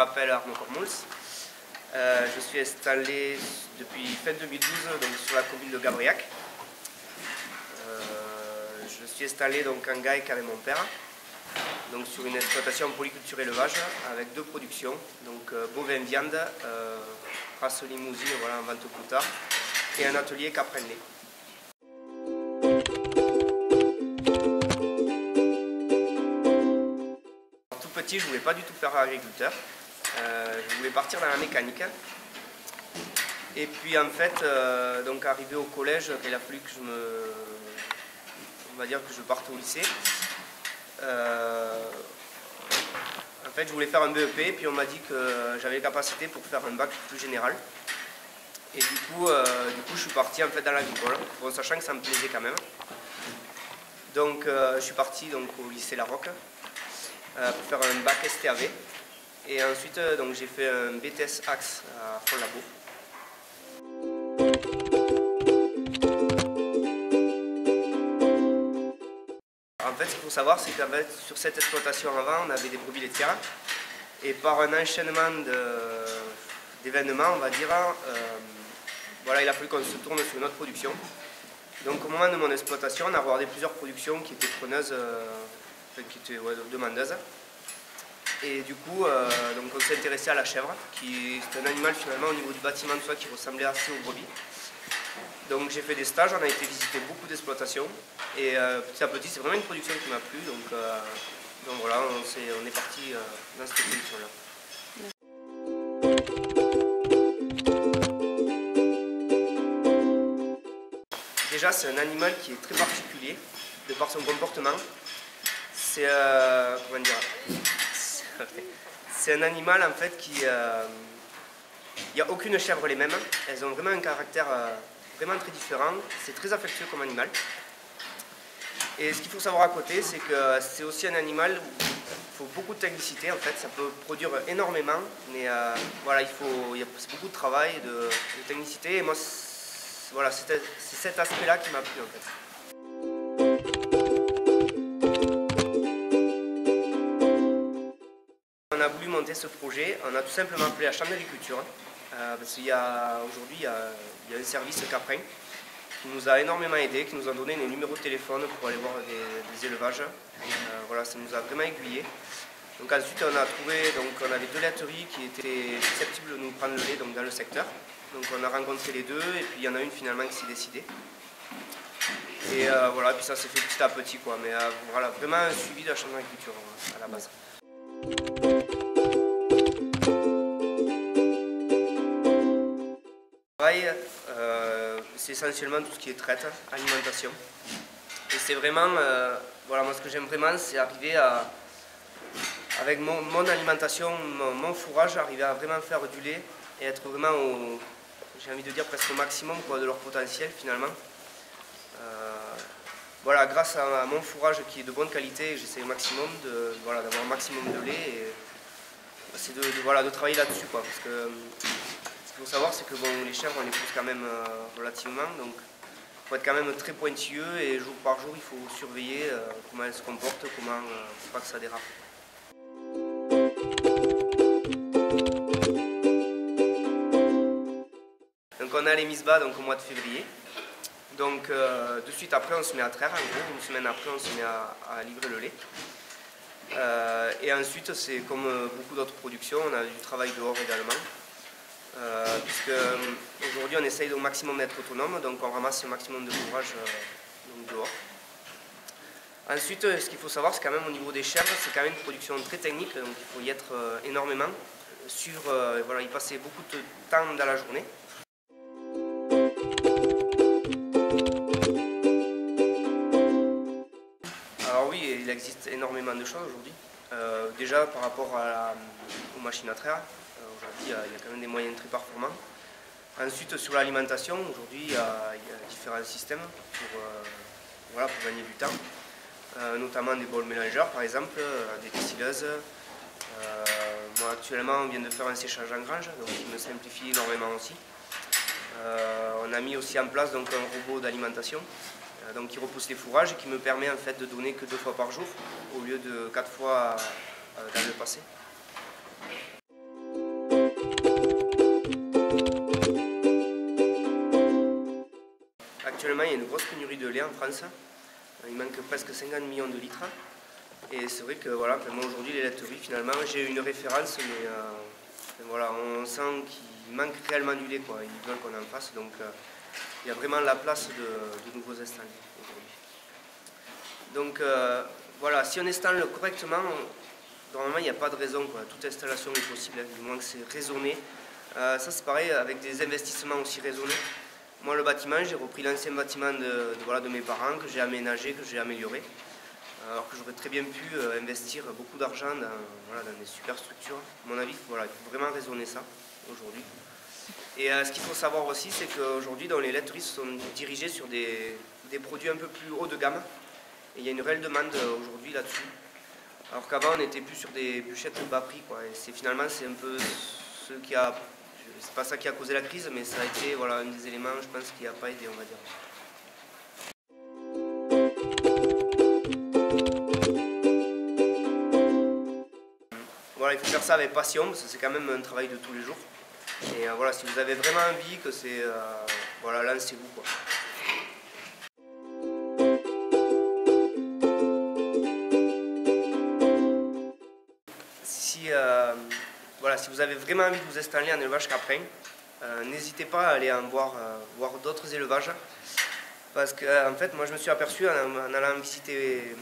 m'appelle Arnaud Cormols. Je suis installé depuis fin 2012 donc, sur la commune de Gabriac. Je suis installé donc, en GAEC avec mon père, donc, sur une exploitation en polyculture élevage avec deux productions, donc bovin viande, race limousine voilà, en vente au tard, et un atelier caprin-lait. Tout petit, je ne voulais pas du tout faire agriculteur. Je voulais partir dans la mécanique. Et puis en fait, donc arrivé au collège, il a fallu que on va dire que je parte au lycée. En fait, je voulais faire un BEP, puis on m'a dit que j'avais les capacités pour faire un bac plus général. Et du coup, je suis parti en fait dans l'agricole, bon, sachant que ça me plaisait quand même. Donc, je suis parti donc, au lycée La Roque pour faire un bac STAV. Et ensuite, donc, j'ai fait un BTS Axe à Font-Labo. En fait, ce qu'il faut savoir, c'est qu'en fait, sur cette exploitation avant, on avait des brebis laitières. Et par un enchaînement d'événements, on va dire, voilà, il a fallu qu'on se tourne sur une autre production. Donc au moment de mon exploitation, on a regardé plusieurs productions qui étaient preneuses, qui étaient demandeuses. Et du coup, donc on s'est intéressé à la chèvre, qui est un animal finalement au niveau du bâtiment de soi qui ressemblait assez aux brebis. Donc j'ai fait des stages, on a été visiter beaucoup d'exploitations. Et petit à petit, c'est vraiment une production qui m'a plu. Donc voilà, on est parti dans cette production-là. Déjà, c'est un animal qui est très particulier de par son comportement. C'est comment dire, c'est un animal en fait qui, il n'y a aucune chèvre les mêmes. Elles ont vraiment un caractère vraiment très différent. C'est très affectueux comme animal. Et ce qu'il faut savoir à côté, c'est que c'est aussi un animal où il faut beaucoup de technicité. En fait, ça peut produire énormément, mais voilà, il y a beaucoup de travail, de technicité. Et moi, voilà, c'est cet aspect-là qui m'a plu en fait. On a voulu monter ce projet, on a tout simplement appelé la chambre d'agriculture, parce qu'aujourd'hui il y a un service caprin qui nous a énormément aidé, qui nous a donné des numéros de téléphone pour aller voir des élevages. Voilà, ça nous a vraiment aiguillé. Donc ensuite on a trouvé, donc on avait deux laiteries qui étaient susceptibles de nous prendre le lait donc dans le secteur. Donc on a rencontré les deux et puis il y en a une finalement qui s'est décidée. Et voilà, puis ça s'est fait petit à petit quoi, mais voilà, vraiment un suivi de la chambre d'agriculture à la base. C'est essentiellement tout ce qui est traite, alimentation. Et c'est vraiment, voilà, moi ce que j'aime vraiment, c'est arriver à, avec mon alimentation, mon fourrage, arriver à vraiment faire du lait et être vraiment au, j'ai envie de dire presque au maximum quoi, de leur potentiel finalement. Voilà, grâce à mon fourrage qui est de bonne qualité, j'essaie au maximum d'avoir un maximum de lait et c'est de travailler là-dessus quoi, parce que ce qu'il faut savoir, c'est que bon, les chèvres, on les pousse quand même relativement, donc il faut être quand même très pointilleux et jour par jour, il faut surveiller comment elles se comportent, pour pas que ça dérape. Donc on a les mises bas donc, au mois de février. Donc de suite après, on se met à traire, en gros, une semaine après, on se met à livrer le lait. Et ensuite, c'est comme beaucoup d'autres productions, on a du travail dehors également. Puisque aujourd'hui on essaye au maximum d'être autonome, donc on ramasse le maximum de fourrage dehors. Ensuite, ce qu'il faut savoir, c'est quand même au niveau des chèvres, c'est quand même une production très technique, donc il faut y être énormément, voilà, y passer beaucoup de temps dans la journée. Alors oui, il existe énormément de choses aujourd'hui. Déjà par rapport aux machines à traire. Aujourd'hui, il y a quand même des moyens très performants. Ensuite, sur l'alimentation, aujourd'hui, il y a différents systèmes pour gagner du temps. Notamment des bols mélangeurs, par exemple, des distilleuses. Moi, actuellement, on vient de faire un séchage en grange, donc qui me simplifie énormément aussi. On a mis aussi en place donc, un robot d'alimentation qui repousse les fourrages et qui me permet en fait, de donner que 2 fois par jour, au lieu de 4 fois dans le passé. il y a une grosse pénurie de lait en France. Il manque presque 50 millions de litres. Et c'est vrai que voilà, moi aujourd'hui les laiteries finalement j'ai une référence, mais voilà, on sent qu'il manque réellement du lait, quoi. Ils veulent qu'on en fasse, donc il y a vraiment la place de nouveaux installés aujourd'hui. Donc voilà, si on installe correctement, normalement il n'y a pas de raison, quoi. Toute installation est possible, hein, du moins que c'est raisonné. Ça c'est pareil avec des investissements aussi raisonnés. Moi le bâtiment, j'ai repris l'ancien bâtiment de mes parents que j'ai aménagé, que j'ai amélioré. Alors que j'aurais très bien pu investir beaucoup d'argent dans des super structures. À mon avis, voilà, il faut vraiment raisonner ça aujourd'hui. Et ce qu'il faut savoir aussi, c'est qu'aujourd'hui, dans les laiteries, se sont dirigés sur des produits un peu plus haut de gamme. Et il y a une réelle demande aujourd'hui là-dessus. Alors qu'avant, on était plus sur des bûchettes de bas prix, quoi. Et finalement, c'est un peu ce qui a... C'est pas ça qui a causé la crise, mais ça a été voilà, un des éléments, je pense, qui n'a pas aidé, on va dire. Voilà, il faut faire ça avec passion, parce que c'est quand même un travail de tous les jours. Et voilà, si vous avez vraiment envie, que c'est voilà, lancez-vous, quoi. Voilà, si vous avez vraiment envie de vous installer en élevage caprin, n'hésitez pas à aller voir d'autres élevages. Parce que en fait, moi je me suis aperçu en allant visiter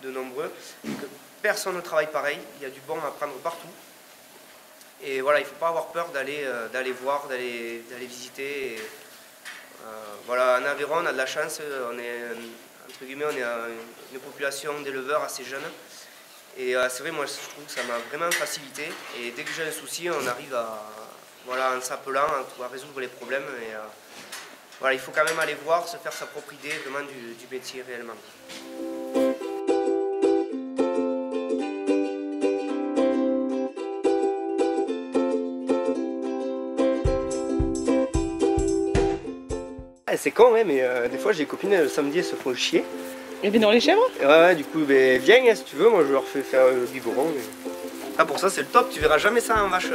de nombreux que personne ne travaille pareil, il y a du bon à prendre partout. Et voilà, il ne faut pas avoir peur d'aller voir, d'aller visiter. Et, voilà, en Aveyron, on a de la chance, on est, entre guillemets, on est une population d'éleveurs assez jeunes. Et c'est vrai, moi je trouve que ça m'a vraiment facilité. Et dès que j'ai un souci, on arrive voilà, en s'appelant, à résoudre les problèmes. Et voilà, il faut quand même aller voir, se faire sa propre idée vraiment du métier réellement. C'est con, ouais, mais des fois j'ai des copines le samedi, elles se font chier. Et bien dans les chèvres? Ouais, du coup, viens si tu veux, moi je leur fais faire le biberon. Mais... Ah, pour ça c'est le top, tu verras jamais ça en vache.